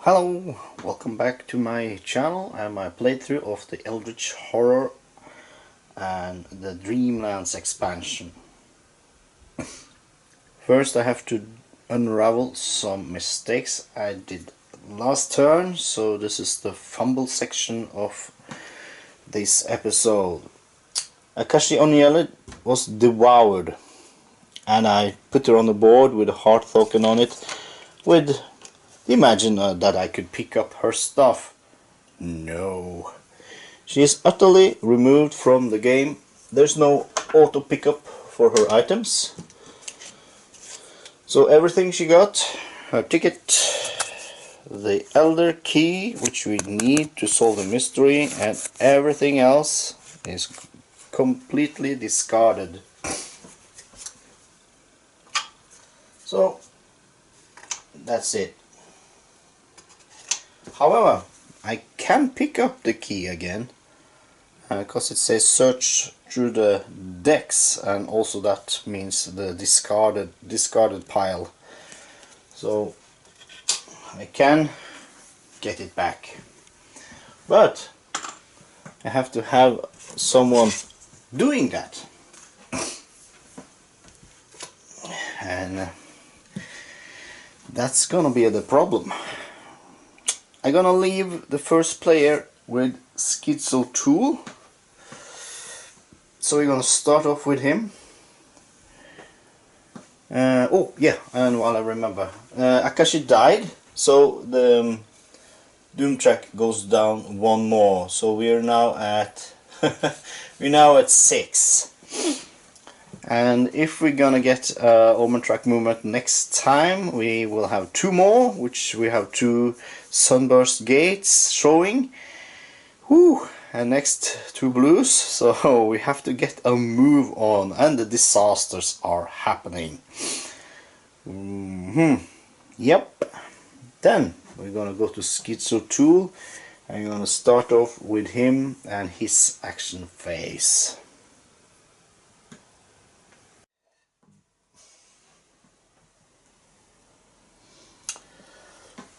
Hello, welcome back to my channel and my playthrough of the Eldritch horror and the Dreamlands expansion. First I have to unravel some mistakes I did last turn, so this is the fumble section of this episode. Akashi Onyele was devoured and I put her on the board with a heart token on it with imagine that I could pick up her stuff. No. She is utterly removed from the game. There's no auto pickup for her items. So everything she got, her ticket, the Elder Key, which we need to solve the mystery, and everything else is completely discarded. So that's it. However, I can pick up the key again because it says search through the decks, and also that means the discarded pile. So I can get it back, but I have to have someone doing that, and that's gonna be the problem. I'm gonna leave the first player with Skids O'Toole, so we're gonna start off with him. Oh yeah, and while I remember, Akashi died, so the doom track goes down one more. So we're now at we're at 6. And if we're gonna get Omen track movement next time, we will have 2 more, which we have 2 sunburst gates showing. Whew, and next 2 blues, so we have to get a move on, and the disasters are happening. Yep. Then we're gonna go to Skids O'Toole, and I'm gonna start off with him and his action phase.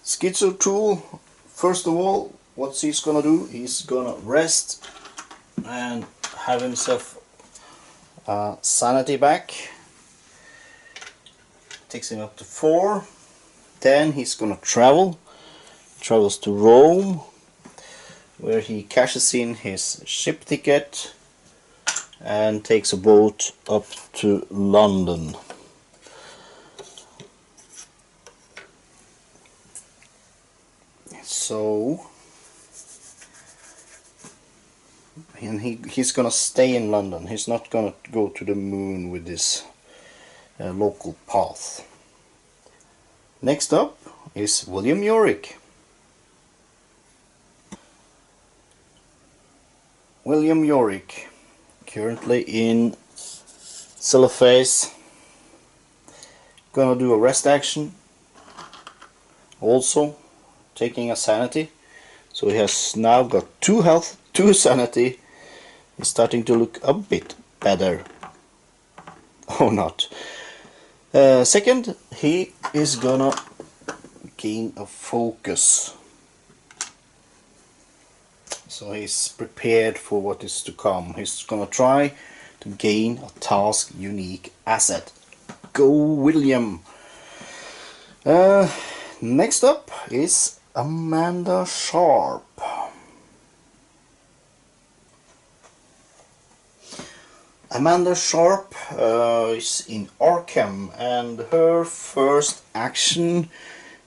Skids O'Toole, first of all, what he's gonna do, he's gonna rest and have himself sanity back. Takes him up to 4. Then he's gonna travels to Rome, where he cashes in his ship ticket and takes a boat up to London. So, and he's gonna stay in London. He's not gonna go to the moon with this local path. Next up is William Yorick. William Yorick, currently in Cellophase, gonna do a rest action. Also taking a sanity, so he has now got 2 health, 2 sanity. He's starting to look a bit better. Oh, not. Second, he is gonna gain a focus, so he's prepared for what is to come. He's gonna try to gain a task unique asset. Go William! Next up is Amanda Sharp. Amanda Sharp is in Arkham, and her first action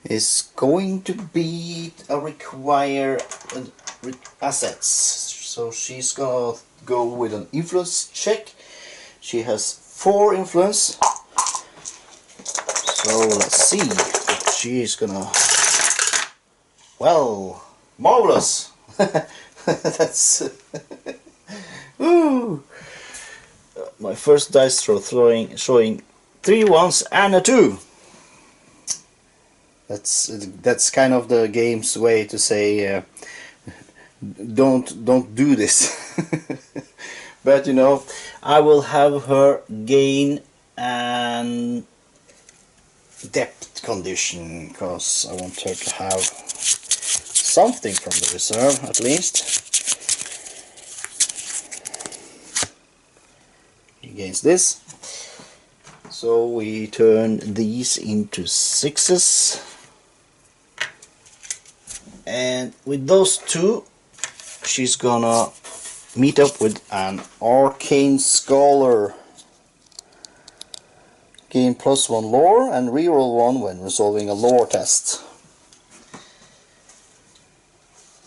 is going to be require assets. So she's gonna go with an influence check. She has 4 influence. So let's see what she is gonna. Well, marvelous! That's ooh. My first dice throw showing 3 1s and a 2. That's kind of the game's way to say don't do this. But you know, I will have her gain and depth condition, because I want her to have something from the reserve at least. Against this. So we turn these into 6s. And with those two, she's gonna meet up with an arcane scholar. Gain +1 lore and reroll 1 when resolving a lore test.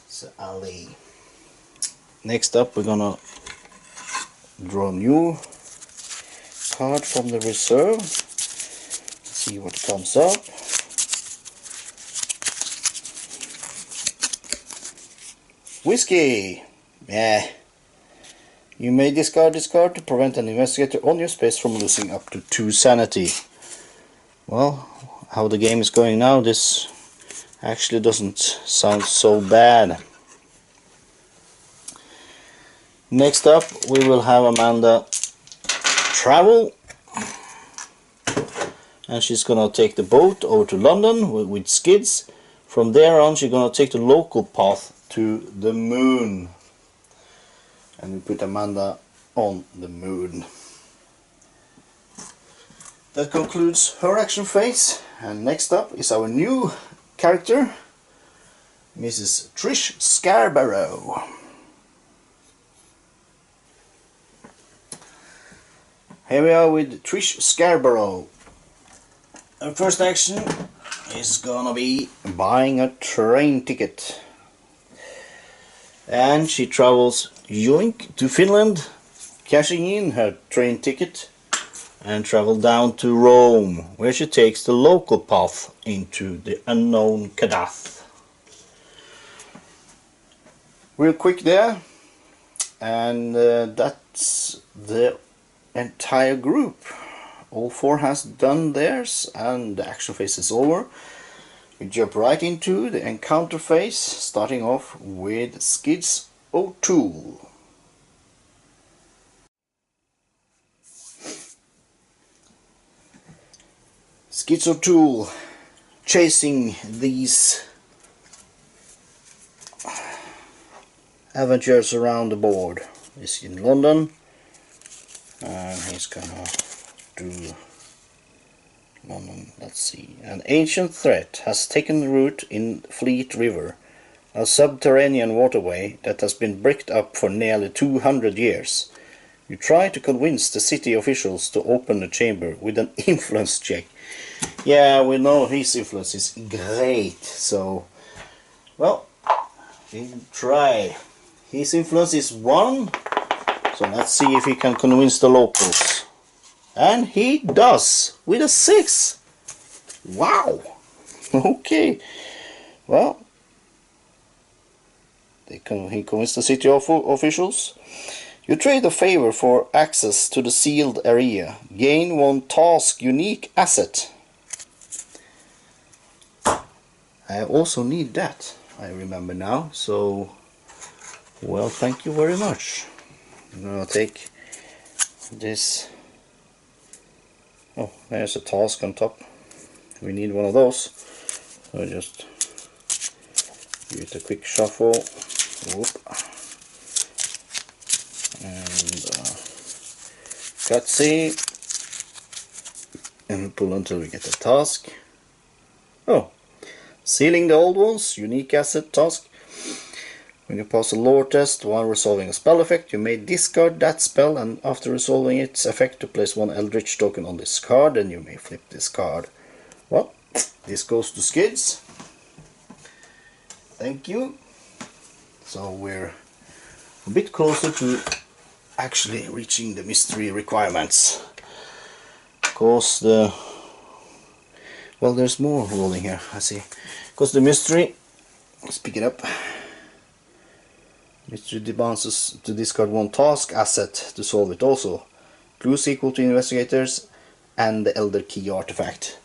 So Ali. Next up, we're gonna draw a new card from the reserve. See what comes up. Whiskey. Yeah. You may discard this card to prevent an investigator on your space from losing up to 2 sanity. Well, how the game is going now, this actually doesn't sound so bad. Next up, we will have Amanda travel. And she's gonna take the boat over to London with Skids. From there on, she's gonna take the local path to the moon. And we put Amanda on the moon. That concludes her action phase. And next up is our new character, Mrs. Trish Scarborough. Here we are with Trish Scarborough. Her first action is gonna be buying a train ticket. And she travels Yorick to Finland, cashing in her train ticket, and travel down to Rome, where she takes the local path into the unknown Kadath. Real quick there, and that's the entire group. All 4 has done theirs, and the action phase is over. We jump right into the encounter phase, starting off with Skids O'Toole. Skids O'Toole chasing these adventures around the board. He's in London, and he's gonna do London. Let's see. An ancient threat has taken root in Fleet River, a subterranean waterway that has been bricked up for nearly 200 years. You try to convince the city officials to open the chamber with an influence check. Yeah, we know his influence is great, so well, we can try. His influence is 1, so let's see if he can convince the locals. And he does, with a 6. Wow. Okay. Well, he convinced the city officials. You trade a favor for access to the sealed area. Gain 1 task unique asset. I also need that, I remember now. So, well, thank you very much. I'm gonna take this. Oh, there's a task on top. We need one of those. So just give it a quick shuffle. Whoop. And cutsy. And pull until we get the task. Oh, sealing the old ones. Unique asset task. When you pass a lore test while resolving a spell effect, you may discard that spell, and after resolving its effect to place 1 Eldritch token on this card, and you may flip this card. Well, this goes to Skids. Thank you. So we're a bit closer to actually reaching the mystery requirements. Because well, there's more rolling here, I see. Because the mystery, let's pick it up. Mystery demands us to discard 1 task asset to solve it also. Clues equal to investigators and the Elder Key artifact,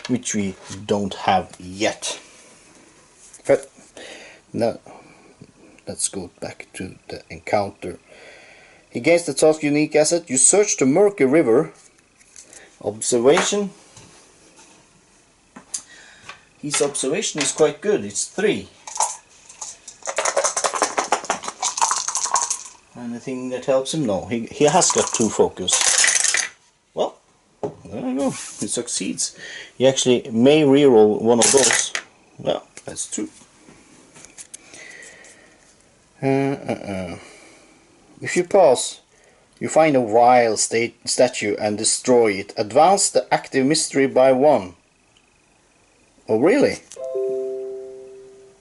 which we don't have yet. But now let's go back to the encounter. Against the task unique asset, you search the murky river. Observation. his observation is quite good. It's 3. Anything that helps him? No, he has got 2 focus. Well, there you go. He succeeds. He actually may reroll one of those. Well, that's 2. If you pass, you find a wild statue and destroy it. Advance the active mystery by 1. Oh, really?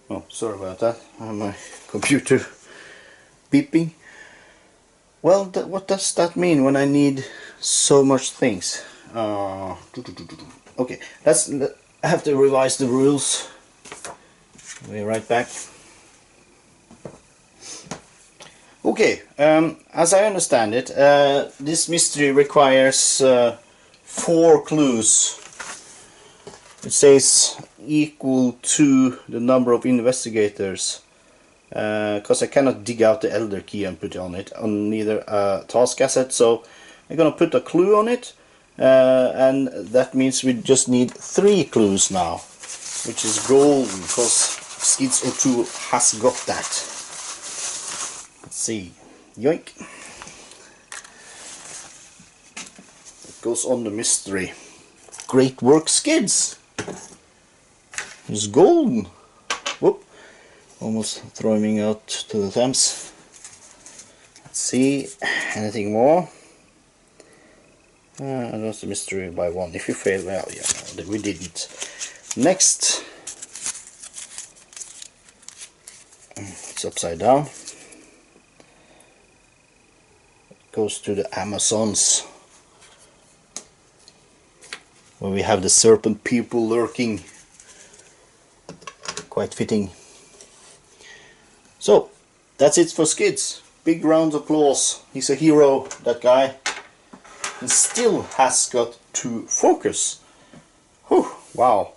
Oh, sorry about that. My computer beeping. Well, what does that mean when I need so much things? Okay, I have to revise the rules. We'll be right back. Okay, as I understand it, this mystery requires 4 clues. It says equal to the number of investigators, because I cannot dig out the Elder key and put it on it on neither a task asset, so I'm gonna put a clue on it, and that means we just need 3 clues now, which is golden, because Skids O'Toole has got that. Let's see. Yoink. It goes on the mystery. Great work, Skids. It's golden. Whoop. Almost throwing me out to the Thames. Let's see. Anything more? That's the mystery by 1. If you fail, well, yeah, no, we didn't. Next. It's upside down. Goes to the Amazons, where we have the serpent people lurking. Quite fitting. So that's it for Skids. Big round of applause. He's a hero, that guy, and still has got 2 focus. Whew, wow,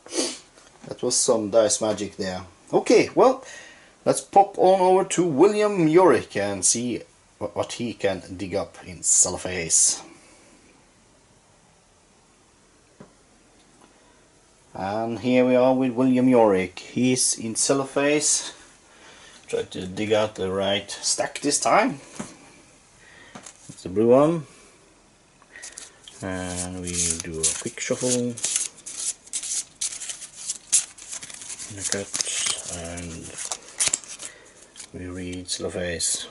that was some dice magic there. Okay, well, let's pop on over to William Yorick and see what he can dig up in Cellophase. And here we are with William Yorick. He's in Cellophase. Try to dig out the right stack this time. It's the blue one. And we do a quick shuffle. And a cut. And we read Cellophase.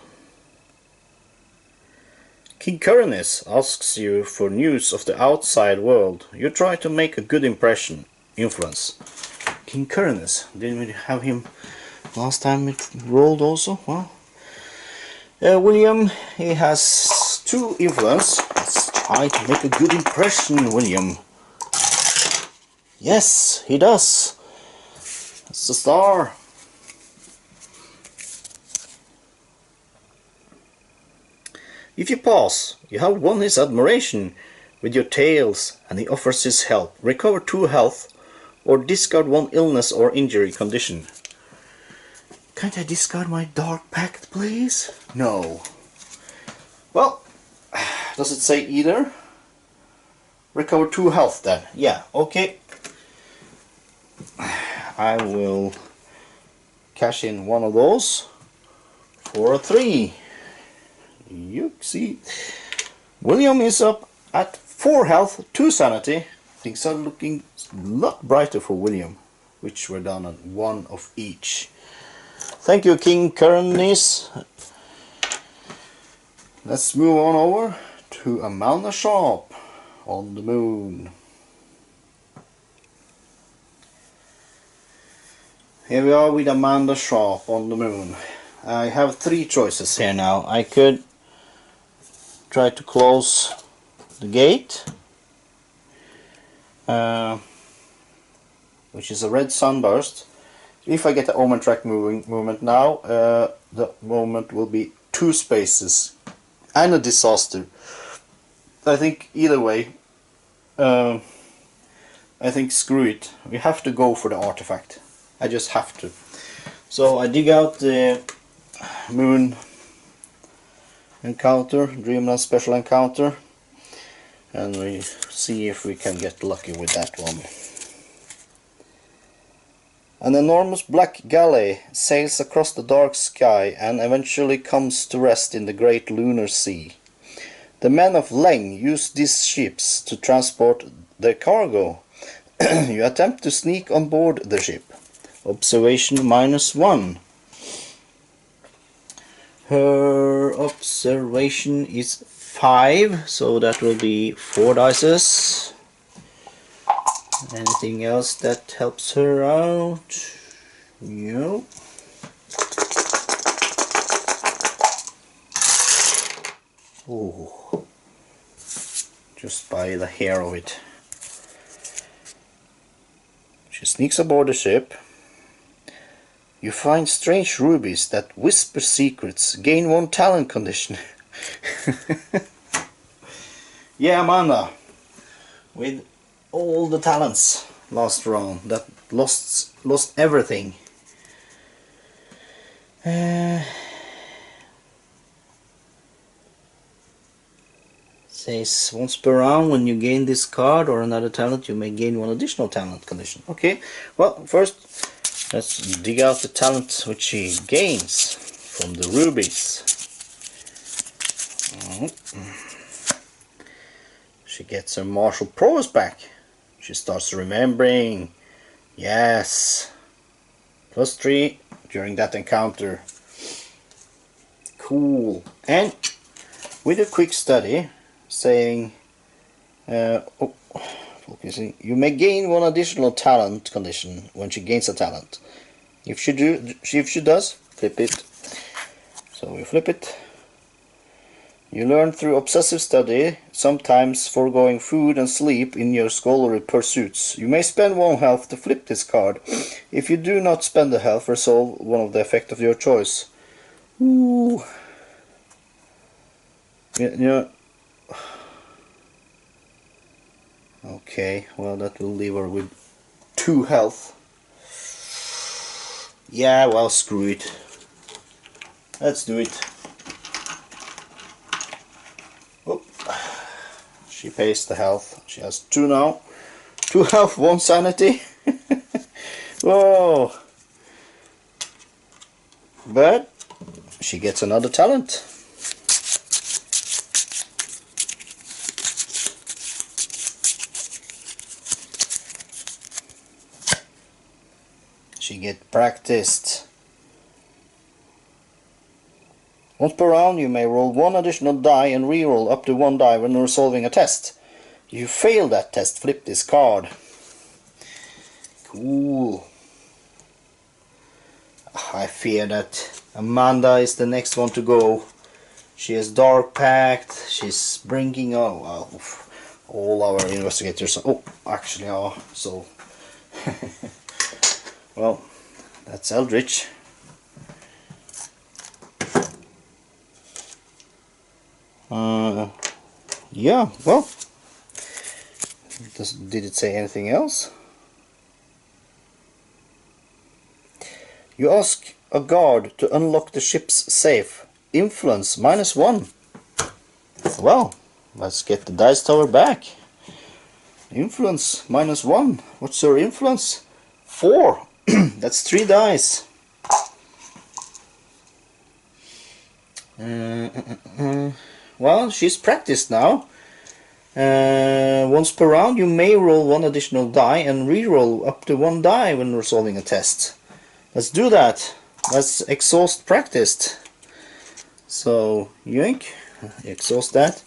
King Kuranes asks you for news of the outside world. You try to make a good impression. Influence. King Kuranes. Didn't we have him last time it rolled also? Well, William, he has 2 influence. Let's try to make a good impression, William. Yes, he does. That's the star. If you pass, you have won his admiration with your tales, and he offers his help. Recover 2 health, or discard 1 illness or injury condition. Can't I discard my Dark Pact, please? No. Well, does it say either? Recover 2 health then. Yeah, okay. I will cash in 1 of those for a 3. You see, William is up at 4 health, 2 sanity. Things are looking a lot brighter for William, which we're down on 1 of each. Thank you, King Kuranes. Let's move on over to Amanda Sharp on the moon. Here we are with Amanda Sharp on the moon. I have 3 choices here now. I could try to close the gate, which is a red sunburst. If I get the omen track movement now, the moment will be 2 spaces and a disaster. I think either way, I think screw it. We have to go for the artifact. I just have to. So I dig out the moon encounter, Dreamlands special encounter, and we see if we can get lucky with that one. An enormous black galley sails across the dark sky and eventually comes to rest in the great lunar sea. The men of Leng use these ships to transport their cargo. You attempt to sneak on board the ship. Observation -1. Her observation is 5, so that will be 4 dices. Anything else that helps her out? No. Oh, just by the hair of it. She sneaks aboard the ship. You find strange rubies that whisper secrets. Gain 1 talent condition. Yeah, Amanda. With all the talents last round, that lost everything. Says once per round, when you gain this card or another talent, you may gain 1 additional talent condition. Okay, well, first let's dig out the talent which she gains from the rubies. She gets her martial prowess back. She starts remembering. Yes. +3 during that encounter. Cool. And with a quick study saying focusing, you may gain 1 additional talent condition when she gains a talent. If she does, flip it. So we flip it. You learn through obsessive study, sometimes foregoing food and sleep in your scholarly pursuits. You may spend 1 health to flip this card. If you do not spend the health, resolve one of the effect of your choice. Ooh. Yeah. Okay, well, that will leave her with 2 health. Yeah, well, screw it. Let's do it. Oh. She pays the health. She has 2 now. 2 health, 1 sanity. Whoa. But she gets another talent. She get practiced. Once per round, you may roll 1 additional die and re-roll up to 1 die when resolving a test. If you fail that test, flip this card. Cool. I fear that Amanda is the next one to go. She is dark packed. She's bringing all our investigators. Oh, actually, so. Well, that's Eldritch. Yeah, well, did it say anything else? You ask a guard to unlock the ship's safe. Influence -1. Well, let's get the dice tower back. Influence -1. What's your influence? 4. That's 3 dice. Well, she's practiced now. Once per round, you may roll 1 additional die and re-roll up to 1 die when resolving a test. Let's do that. Let's exhaust practiced. So, yoink, exhaust that.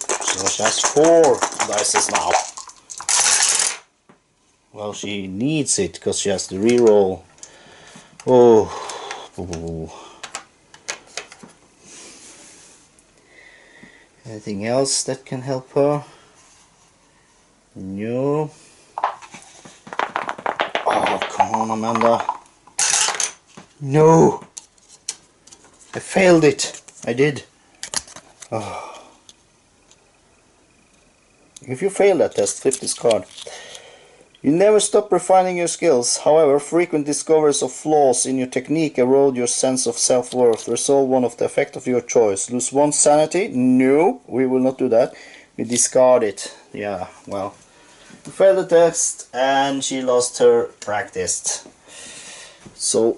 So she has 4 dices now. Well, she needs it because she has to re-roll. Oh. Anything else that can help her? No. Oh, come on, Amanda. No! I failed it. I did. Oh. If you fail that test, flip this card. You never stop refining your skills. However, frequent discoveries of flaws in your technique erode your sense of self-worth. Resolve one of the effect of your choice. Lose 1 sanity? No, we will not do that. We discard it. Yeah, well, failed the test and she lost her practice. So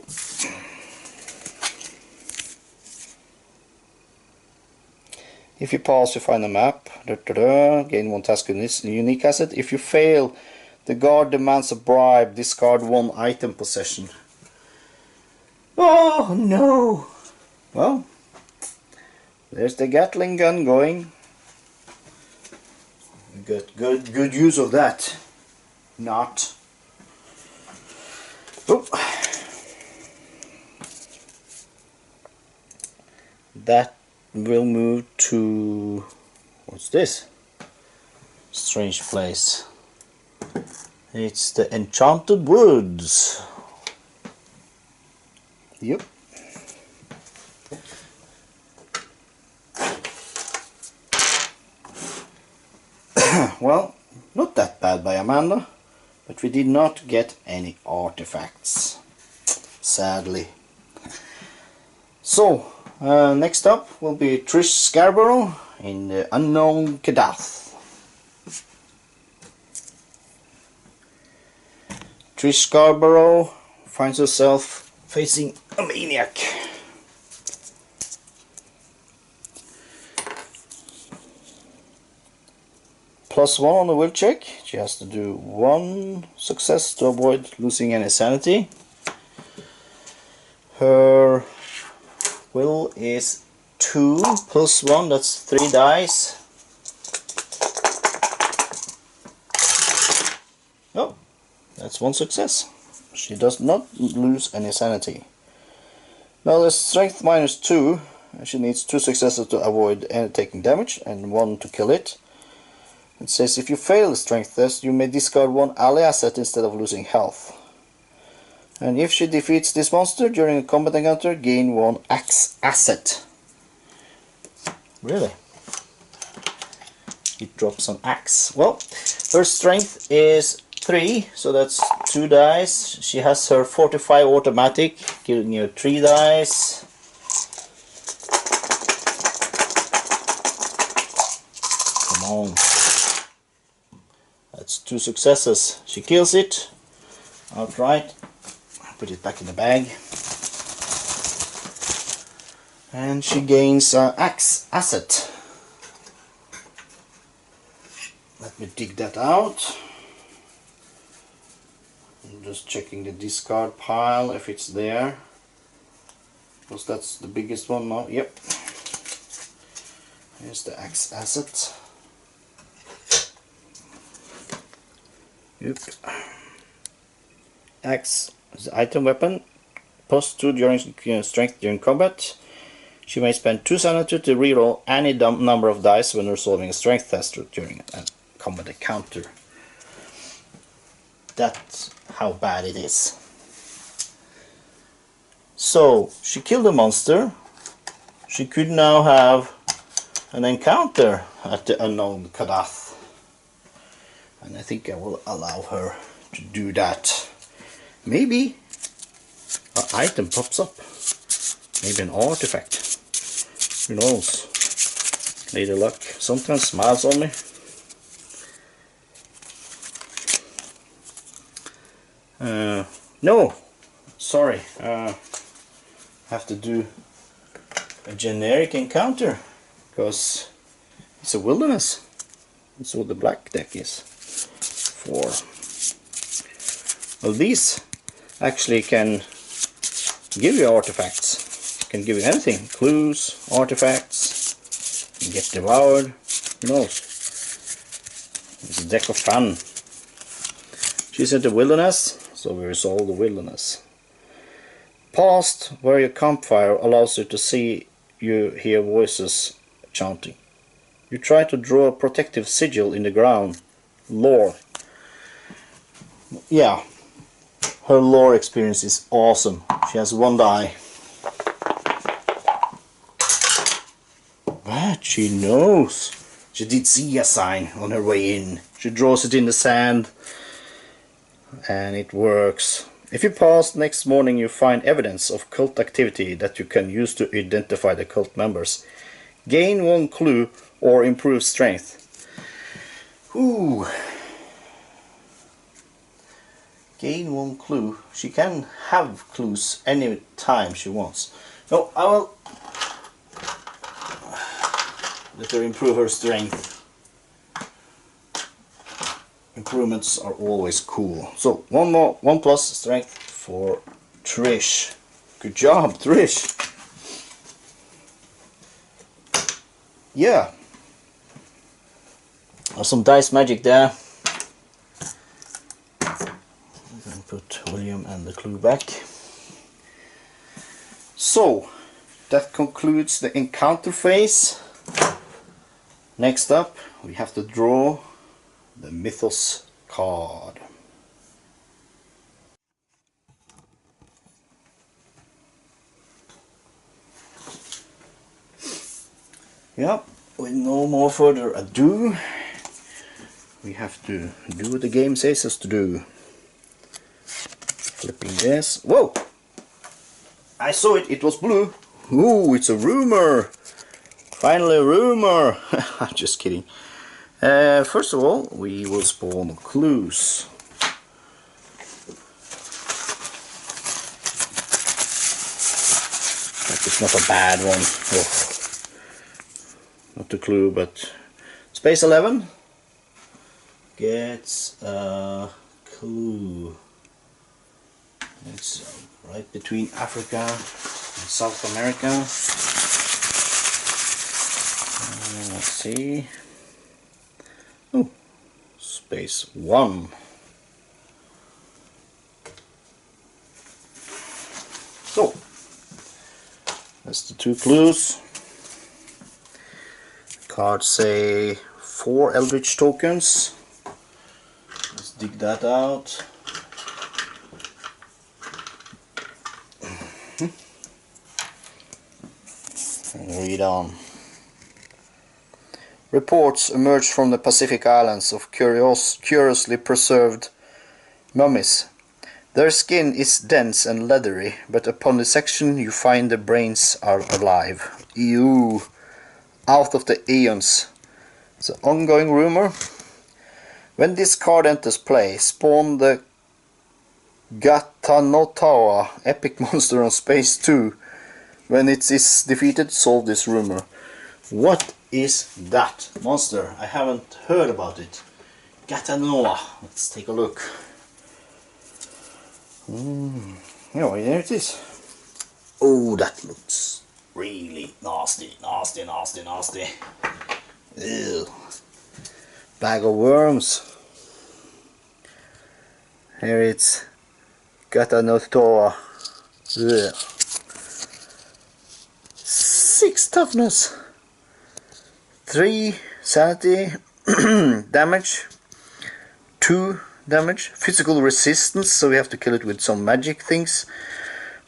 if you pass, you find a map. Gain 1 task unique asset. If you fail, the guard demands a bribe. Discard 1 item possession. Oh no! Well, there's the Gatling gun going. We got good use of that. Not. Oh. That will move to, what's this? Strange place. It's the Enchanted Woods. Yep. Well, not that bad by Amanda, but we did not get any artifacts, sadly. So, next up will be Trish Scarborough in the unknown Kadath. Trish Scarborough finds herself facing a maniac. +1 on the will check. She has to do 1 success to avoid losing any sanity. Her will is 2 + 1, that's 3 dice. Oh, that's 1 success. She does not lose any sanity. Now the strength -2. She needs 2 successes to avoid taking damage and 1 to kill it. It says if you fail the strength test, you may discard 1 ally asset instead of losing health. And if she defeats this monster during a combat encounter, gain 1 axe asset. Really? It drops an axe. Well, her strength is 3, so that's 2 dice. She has her 45 automatic, giving you 3 dice. Come on. That's 2 successes. She kills it outright. Put it back in the bag. And she gains an axe asset. Let me dig that out. I'm just checking the discard pile if it's there. Because that's the biggest one now. Yep. Here's the axe asset. Yep. Axe is the item weapon. +2 during strength during combat. She may spend 2 sanity to reroll any number of dice when resolving a strength test during a combat encounter. That's how bad it is. So she killed a monster. She could now have an encounter at the unknown Kadath. And I think I will allow her to do that. Maybe an item pops up. Maybe an artifact. Who knows? Lady Luck sometimes smiles on me. No! Sorry. Have to do a generic encounter. Because it's a wilderness. That's what the black deck is for. Well, these actually can give you artifacts. Can give you anything. Clues, artifacts. You get devoured. Who knows? It's a deck of fun. She's in the wilderness, so we resolve the wilderness. Past where your campfire allows you to see you hear voices chanting. You try to draw a protective sigil in the ground. Lore. Yeah, her lore experience is awesome. She has 1 die. But she knows. She did see a sign on her way in. She draws it in the sand. And it works. If you pass, next morning you find evidence of cult activity that you can use to identify the cult members. Gain 1 clue or improve strength. Ooh. Gain one clue. She can have clues any time she wants. No, I will let her improve her strength. Improvements are always cool. So one plus strength for Trish. Good job, Trish. Yeah. Some dice magic there. Put William and the clue back. So that concludes the encounter phase. Next up we have to draw the Mythos card. Yep, with no more further ado, we have to do what the game says us to do. Flipping this. Whoa! I saw it, it was blue. Ooh, it's a rumor! Finally a rumor! I'm just kidding. First of all, we will spawn clues. That is not a bad one. Oh. Not a clue, but Space 11 gets a clue. It's right between Africa and South America. Let's see. Oh, Space 1. So, that's the two clues. Cards say 4 Eldritch tokens. Let's dig that out. And read on. Reports emerged from the Pacific Islands of curiously preserved mummies. Their skin is dense and leathery, but upon dissection you find the brains are alive. Ew! Out of the eons. It's an ongoing rumor. When this card enters play, spawn the Gatanotawa epic monster on Space 2. When it is defeated, solve this rumor. What is that monster? I haven't heard about it. Gatanoa. Let's take a look. Yeah, there it is. Oh, that looks really nasty. Ew. Bag of worms. Here it's Gatanotoa. 6 toughness, 3 sanity, damage, 2 damage, physical resistance, so we have to kill it with some magic things.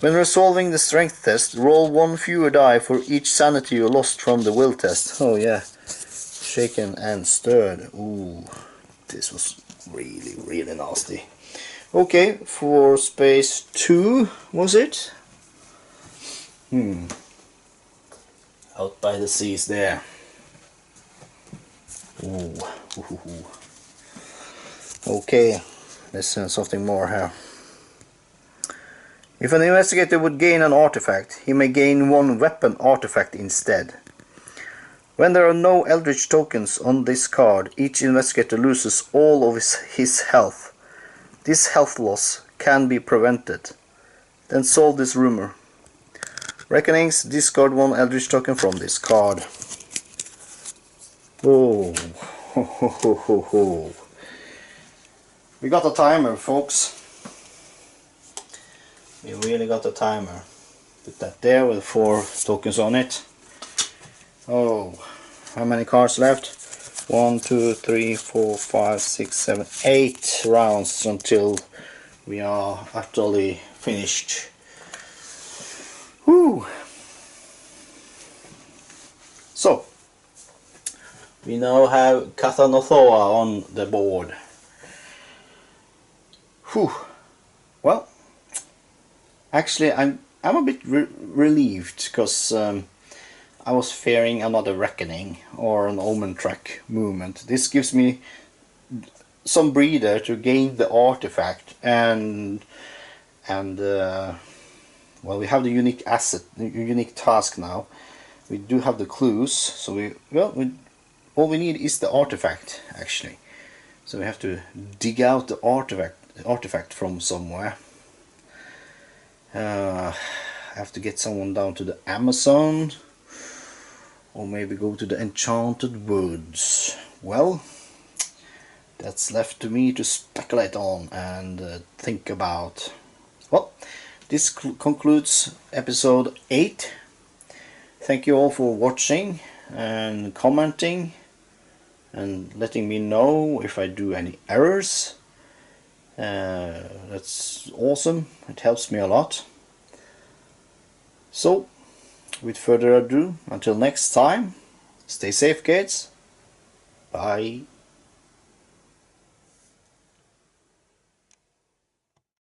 When resolving the strength test, roll 1 fewer die for each sanity you lost from the will test. Oh yeah, shaken and stirred. Ooh, this was really nasty. Okay, for Space 2, was it? Out by the seas there. Ooh. Okay, let's send something more here. If an investigator would gain an artifact, he may gain 1 weapon artifact instead. When there are no Eldritch tokens on this card, each investigator loses all of his health. This health loss can be prevented. Then solve this rumor. Reckonings, discard 1 Eldritch token from this card. Oh, ho. We got a timer, folks. We really got a timer. Put that there with 4 tokens on it. Oh, how many cards left? 1, 2, 3, 4, 5, 6, 7, 8 rounds until we are utterly finished. Whew. So, we now have Gatanotoa on the board. Whew. Well, actually I'm a bit relieved, because I was fearing another reckoning or an omen track movement. This gives me some breeder to gain the artifact, and well, we have the unique asset, the unique task now. We do have the clues, so all we need is the artifact actually. So we have to dig out the artifact from somewhere. I have to get someone down to the Amazon, or maybe go to the Enchanted Woods. Well, that's left to me to speculate on and think about. Well, this concludes episode 8. Thank you all for watching and commenting and letting me know if I do any errors. That's awesome, it helps me a lot. So, with further ado, until next time, stay safe kids, bye.